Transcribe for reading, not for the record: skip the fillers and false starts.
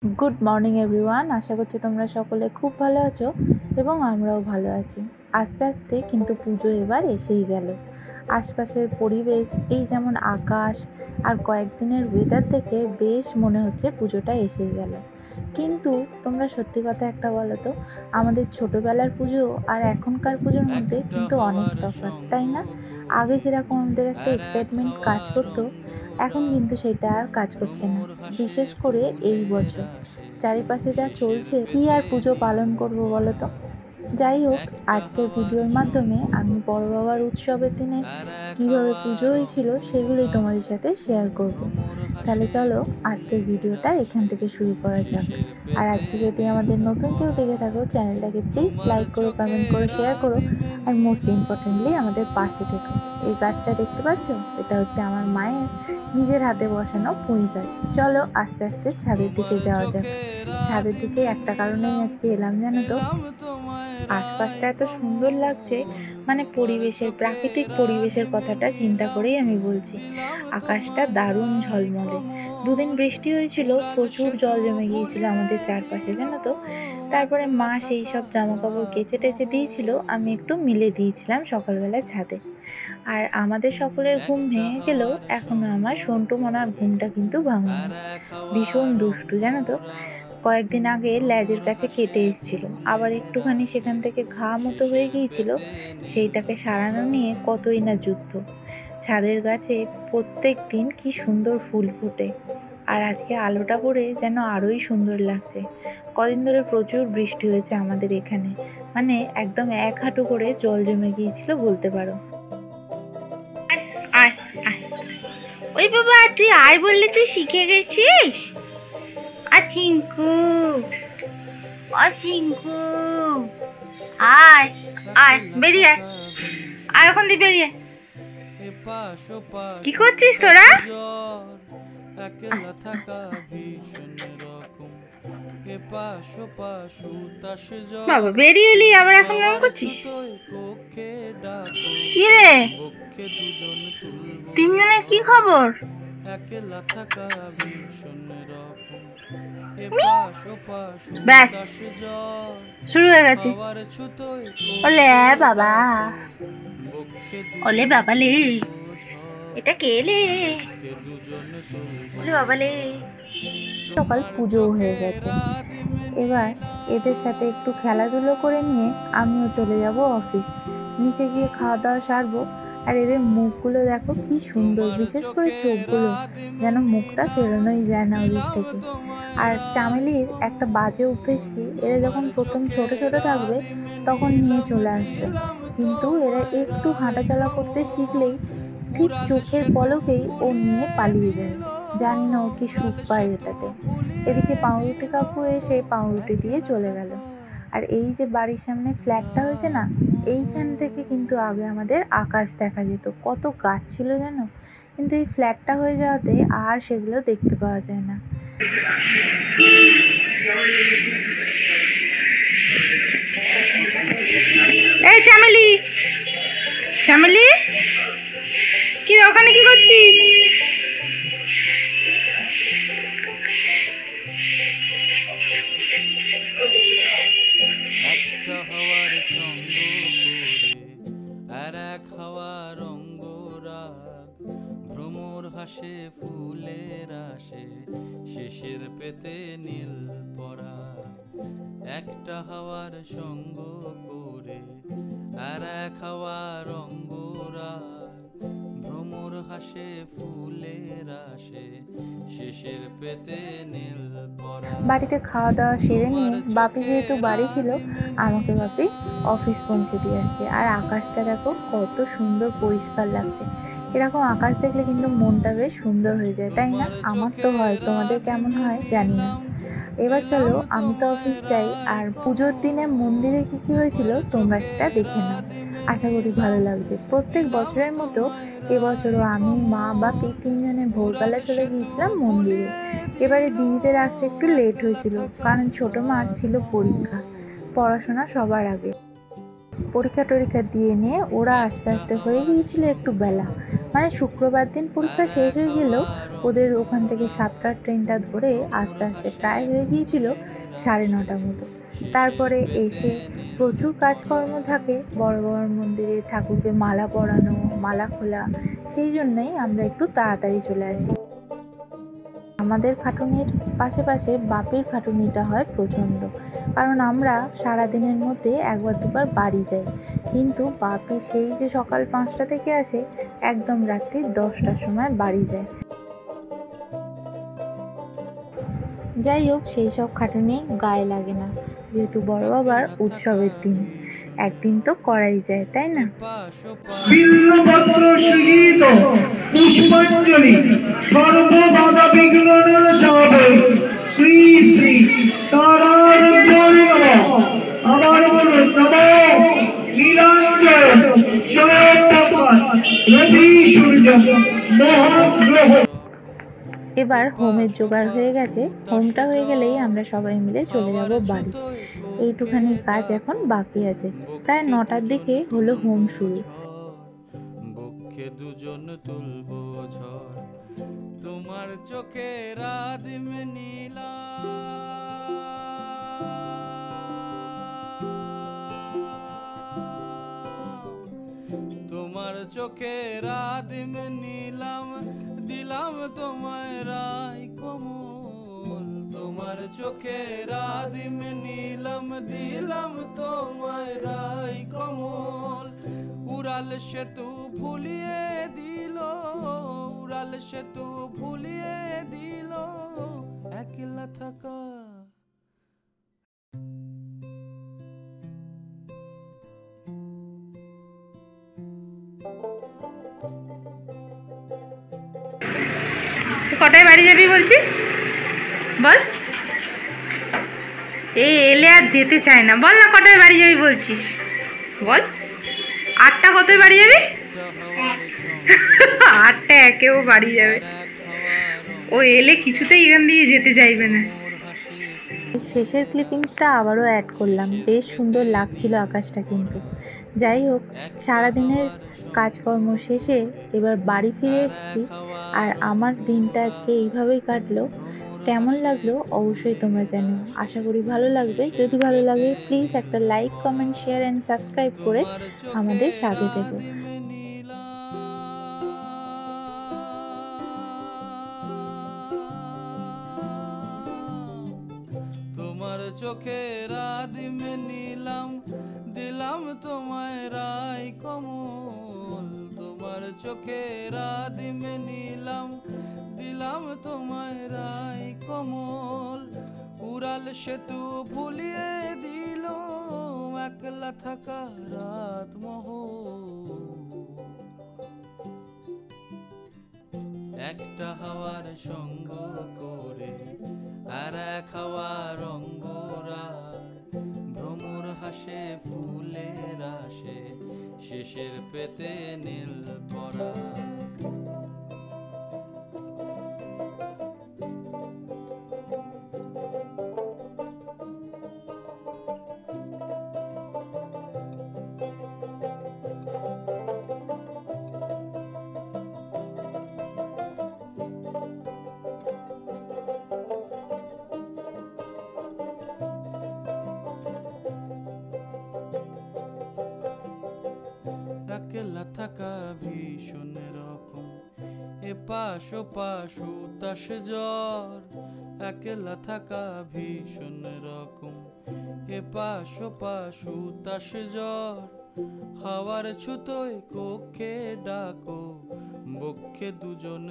Good morning everyone. আশা করছি তোমরা সকলে খুব ভালো আছো এবং আমরাও ভালো আছি। আস্তে আস্তে কিন্তু পুজো এবার এসেই গেল। আশপাশের পরিবেশ, এই যেমন আকাশ আর কয়েকদিনের ওয়েদার থেকে বেশ মনে হচ্ছে পুজোটা এসেই গেল। কিন্তু তোমরা সত্যি কথা একটা বলো তো, আমাদের ছোটোবেলার পুজো আর এখনকার পুজোর মধ্যে কিন্তু অনেক তফাৎ, তাই না? আগে যেরকম আমাদের একটা এক্সাইটমেন্ট কাজ করতো, এখন কিন্তু সেটা আর কাজ করছে না। বিশেষ করে এই বছর চারিপাশে যা চলছে, কি আর পুজো পালন করব বলো তো। যাই হোক, আজকের ভিডিওর মাধ্যমে আমি বড় বাবার উৎসবের দিনে কিভাবে পুজো হয়েছিল সেগুলোই তোমাদের সাথে শেয়ার করব। তাহলে চলো আজকের ভিডিওটা এখান থেকে শুরু করা যাক। আর আজকে যদি আমাদের নতুন কেউ দেখে থাকো, চ্যানেলটাকে প্লিজ লাইক করো, কমেন্ট করো, শেয়ার করো, আর মোস্ট ইম্পর্টেন্টলি আমাদের পাশে থেকো। এই গাছটা দেখতে পাচ্ছ, এটা হচ্ছে আমার মায়ের নিজের হাতে বসানো পুঁই গাছ। চলো আস্তে আস্তে ছাদের দিকে যাওয়া যাক। ছাদের দিকে একটা কারণেই আজকে এলাম, জানো তো, আশপাশটা এত সুন্দর লাগছে, মানে পরিবেশের, প্রাকৃতিক পরিবেশের কথাটা চিন্তা করেই আমি বলছি। আকাশটা দারুণ ঝলমলে। দুদিন বৃষ্টি হয়েছিল, প্রচুর জল জমে গিয়েছিল আমাদের চারপাশে, জানো তো। তারপরে মা সেই সব জামা কাপড় কেচে টেচে দিয়েছিল, আমি একটু মিলে দিয়েছিলাম সকালবেলা ছাদে। আর আমাদের সকলের ঘুম ভেঙে গেলেও এখনো আমার সন্টু মনার ঘুমটা কিন্তু ভাঙেনি। ভীষণ দুষ্টু, জানো তো। কয়েকদিন আগে লেজের কাছে কেটে এসেছিল, আবার একটুখানি সেখান থেকে ঘা মতো হয়ে গিয়েছিল। সেইটাকে সারানো নিয়ে কতই না যুদ্ধ। ছাদের গাছে প্রত্যেক দিন কি সুন্দর ফুল ফোটে, আর আজকে আলোটা পড়ে যেন আরোই সুন্দর লাগছে। কদিন ধরে প্রচুর বৃষ্টি হয়েছে আমাদের এখানে, মানে একদম এক হাঁটু করে জল জমে গিয়েছিল বলতে পারো। আয় আয়, ওই বাবা তুই আয় বললে তুই শিখে গেছিস। চিঙ্কু, চিঙ্কু, আয় আয়, বেরিয়ে আয়, আয় ওখান দিয়ে বেরিয়ে। কি করছিস তোরা? বাবা বেরিয়ে এলি, আবার এখন এমন করছিস? কি রে, তিনজনের কি খবর? ব্যাস শুরু হয়ে গেছে। ওলে বাবা, ওলে বাবা লে, এটা কে লে? ওলে বাবা লে। সকাল পুজো হয়ে গেছে, এবার এদের সাথে একটু খেলাধুলো করে নিয়ে আমিও চলে যাব অফিস। নিচে গিয়ে খাওয়া দাওয়া সারবো। আর এদের মুখগুলো দেখো কি সুন্দর, বিশেষ করে চোখগুলো, যেন মুখটা ফেরানোই যায় না ওদের থেকে। আর চামেলির একটা বাজে অভ্যেস কি, এরা যখন প্রথম ছোট ছোট থাকবে তখন নিয়ে চলে আসবে, কিন্তু এরা একটু হাঁটাচলা করতে শিখলেই ঠিক চোখের পলকেই ও নিয়ে পালিয়ে যায়। জানি না ও কি সুখ পায় এটাতে। এদিকে পাউরুটি কাকু এসে পাউরুটি দিয়ে চলে গেল। আর এই যে বাড়ির সামনে ফ্ল্যাটটা হয়েছে না, এইখান থেকে কিন্তু আগে আমাদের আকাশ দেখা যেত, কত গাছ ছিল জানো। কিন্তু এই ফ্ল্যাটটা হয়ে যাওয়াতে আর সেগুলো দেখতে পাওয়া যায় না। এই চামেলি, চামেলি, কি ওখানে কি করছিস? একটা হওয়ার সঙ্গ করে আর এক হওয়ার অঙ্গরাগ, ভ্রমর হাসে ফুলের আসে, শেষের পেতে নীল পরা। একটা হওয়ার সঙ্গ করে আর এক হওয়ার অঙ্গরাগ, ভ্রমর হাসে ফুলের আসে, শেষের পেতে নীল পরা। বাড়িতে খাওয়া দাওয়া সেরে নিয়ে বাপি যেহেতু বাড়ি ছিল, আমাকে বাপি অফিস পৌঁছে দিয়ে আসছে। আর আকাশটা দেখো কত সুন্দর পরিষ্কার লাগছে। এরকম আকাশ দেখলে কিন্তু মনটা বেশ সুন্দর হয়ে যায়, তাই না? আমার তো হয়, তোমাদের কেমন হয় জানি না। এবার চলো, আমি তো অফিস যাই, আর পুজোর দিনে মন্দিরে কি কি হয়েছিল তোমরা সেটা দেখে নাও। আশা করি ভালো লাগবে। প্রত্যেক বছরের মতো এবছরও আমি, মা, বাপি তিনজনে ভোরবেলা চলে গিয়েছিলাম মন্দিরে। এবারে দিদিদের আসতে একটু লেট হয়েছিল, কারণ ছোটো মার ছিল পরীক্ষা, পড়াশোনা সবার আগে। পরীক্ষা টরীক্ষা দিয়ে নিয়ে ওরা আস্তে আস্তে হয়ে গিয়েছিল একটু বেলা, মানে শুক্রবার দিন পরীক্ষা শেষ হয়ে গেলেও ওদের ওখান থেকে 7টার ট্রেনটা ধরে আস্তে আস্তে প্রায় হয়ে গিয়েছিল 9:30 মতো। তারপরে এসে প্রচুর কাজকর্ম থাকে, বড় বড় মন্দিরে ঠাকুরকে মালা পরানো, মালা খোলা, সেই জন্যই আমরা একটু তাড়াতাড়ি চলে আসি। আমাদের খাটুনির পাশে বাপির খাটুনিটা হয় প্রচণ্ড, কারণ আমরা সারাদিনের মধ্যে একবার দুবার বাড়ি যাই, কিন্তু বাপি সেই যে সকাল 5টা থেকে আসে একদম রাত্রি 10টার সময় বাড়ি যায়। যাই হোক, সেই সব খাটুনি গায়ে লাগে না, যেহেতু বড় বাবার উৎসবের দিন, একদিন তো করাই যায়, তাই না? বিল্লপত্র সুগীত পুষ্পাঞ্জলি সর্ববাধা বিঘ্ন নাশায় শ্রী শ্রী তারারূপায় নমঃ। আবার বলুন নমঃ নীলাঞ্জন জয়প্রকাশ রবি সূর্য মহাগ্রহ। এবার হোমের জোগাড় হয়ে গেছে, হোমটা হয়ে গেলেই আমরা সবাই মিলে চলে যাব বাড়ি। এইটুখানি কাজ এখন বাকি আছে, প্রায় 9টার দিকে হলো হোম শুরু। বক্ষে দুজন তুলব ঝড়, তোমার চোখে রাদিম নীলা, তোমার চোখে রাদিম নীলাম, দিলাম তোমায় রাই কমল, তোমার চোখে রাদিম নীলাম, দিলাম তোমায় রাই কমল। উড়াল সেতু ভুলিয়ে দিল, উড়াল সেতু ভুলিয়ে দিল, একলা থাকা। কটায় বাড়ি যাবি বলছিস বল? এই এলে আর যেতে চায় না, বল না কটায় বাড়ি যাবি বলছিস বল? 8টা কতই বাড়ি যাবি? 8টা একেও বাড়ি যাবে, ও এলে কিছুতেই এখান দিয়ে যেতে চাইবে না। শেষের ক্লিপিংসটা আবারও অ্যাড করলাম, বেশ সুন্দর লাগছিল আকাশটা। কিন্তু যাই হোক, সারাদিনের কাজকর্ম শেষে এবার বাড়ি ফিরে এসেছি, আর আমার দিনটা আজকে এইভাবেই কাটলো। কেমন লাগলো অবশ্যই তোমরা জানিও, আশা করি ভালো লাগবে। যদি ভালো লাগে প্লিজ একটা like, comment, share and subscribe করে আমাদের সাথে থেকো। তোমার চোখে রাদিম নীলাম, দিলাম তোমায় রাই কমল, তোমার চোখে রাদিম নীলাম, দিলাম তোমায় রাই কমল। উড়াল সেতু ভুলিয়ে দিল, একলা থাকা রাত মহল। একটা হাওয়ার সঙ্গ করে আর এক হাওয়ার অঙ্গরাগ, ভ্রমর হাসে ফুলের আসে, শেষের পেতে নীল পরাগ। একলা থাকা ভীষণ রকম, এপাশ ওপাশ উতাস জ্বর, একলা থাকা ভীষণ রকম, এপাশ ওপাশ উতাস জ্বর। হাওয়ার ছুতোয় কক্ষে ডাকো, বক্ষে দুজন